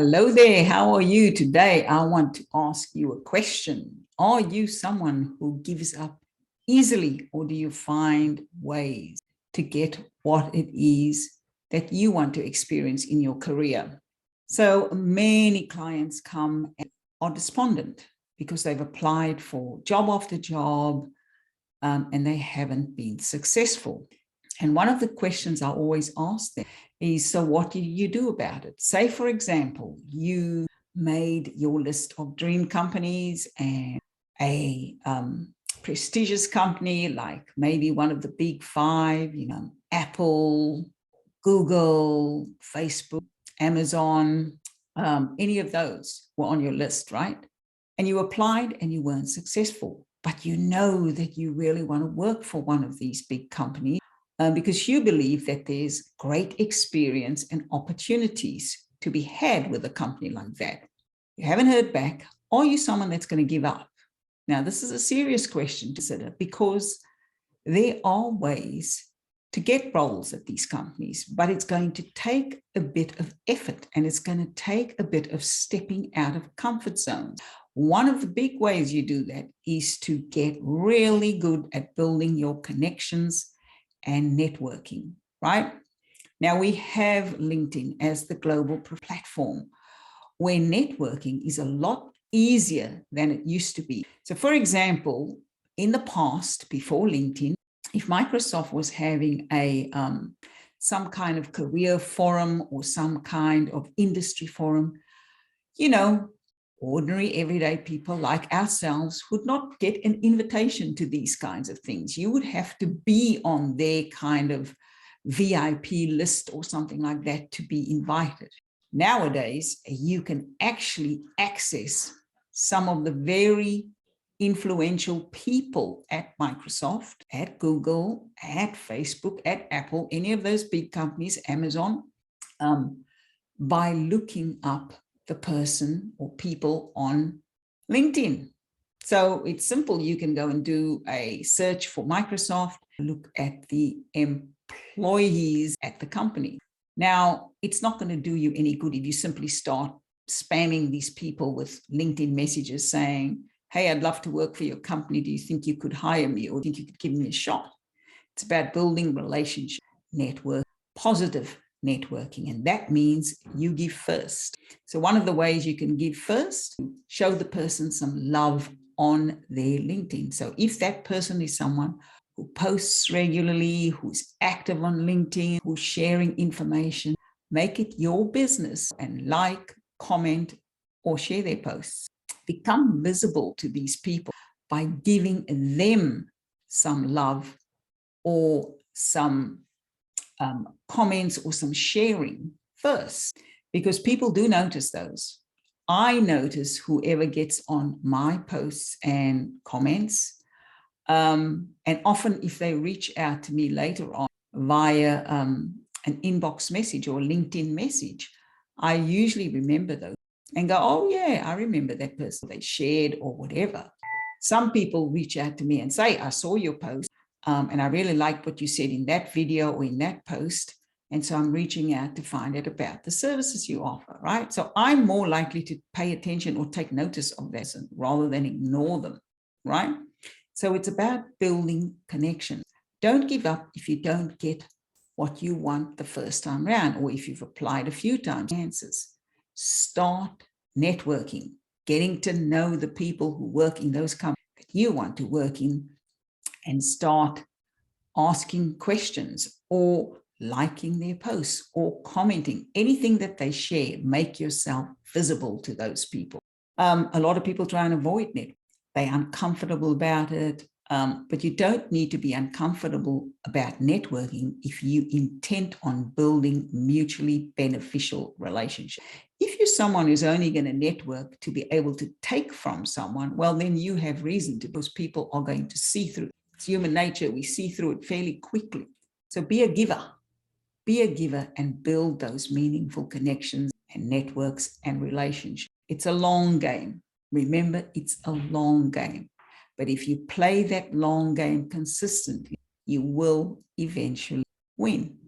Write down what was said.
Hello there. How are you today? I want to ask you a question. Are you someone who gives up easily, or do you find ways to get what it is that you want to experience in your career? So many clients come and are despondent because they've applied for job after job and they haven't been successful. And one of the questions I always ask them is, so what do you do about it? Say, for example, you made your list of dream companies and a prestigious company, like maybe one of the big five, Apple, Google, Facebook, Amazon, any of those were on your list, right? And you applied and you weren't successful, but you know that you really want to work for one of these big companies. Because you believe that there's great experience and opportunities to be had with a company like that. You haven't heard back. Are you someone that's going to give up? Now, this is a serious question to consider, because there are ways to get roles at these companies, but it's going to take a bit of effort and it's going to take a bit of stepping out of comfort zones. One of the big ways you do that is to get really good at building your connections and networking, right? Now we have LinkedIn as the global platform where networking is a lot easier than it used to be. So for example, in the past, before LinkedIn, if Microsoft was having some kind of career forum or some kind of industry forum, ordinary everyday people like ourselves would not get an invitation to these kinds of things. You would have to be on their kind of VIP list or something like that to be invited. Nowadays, you can actually access some of the very influential people at Microsoft, at Google, at Facebook, at Apple, any of those big companies, Amazon, by looking up the person or people on LinkedIn. So it's simple. You can go and do a search for Microsoft, look at the employees at the company. Now, it's not going to do you any good if you simply start spamming these people with LinkedIn messages saying, hey, I'd love to work for your company. Do you think you could hire me, or think you could give me a shot? It's about building relationship, network, positive networking, and that means you give first. So one of the ways you can give first, show the person some love on their LinkedIn. So if that person is someone who posts regularly, who's active on LinkedIn, who's sharing information, make it your business and like, comment, or share their posts. Become visible to these people by giving them some love or some comments or some sharing first, because people do notice those. I notice whoever gets on my posts and comments, and often if they reach out to me later on via an inbox message or LinkedIn message, I usually remember those and go, oh yeah, I remember that person they shared or whatever. Some people reach out to me and say, I saw your post, and I really liked what you said in that video or in that post. And so I'm reaching out to find out about the services you offer, right? So I'm more likely to pay attention or take notice of that rather than ignore them, right? So it's about building connections. Don't give up if you don't get what you want the first time around, or if you've applied a few times. Answers. Start networking, getting to know the people who work in those companies that you want to work in, and start asking questions or liking their posts or commenting. Anything that they share, make yourself visible to those people. A lot of people try and avoid networking. They're uncomfortable about it, but you don't need to be uncomfortable about networking if you intend on building mutually beneficial relationships. If you're someone who's only going to network to be able to take from someone, well, then you have reason to, because people are going to see through it. It's human nature. We see through it fairly quickly. So be a giver. Be a giver and build those meaningful connections and networks and relationships. It's a long game. Remember, it's a long game. But if you play that long game consistently, you will eventually win.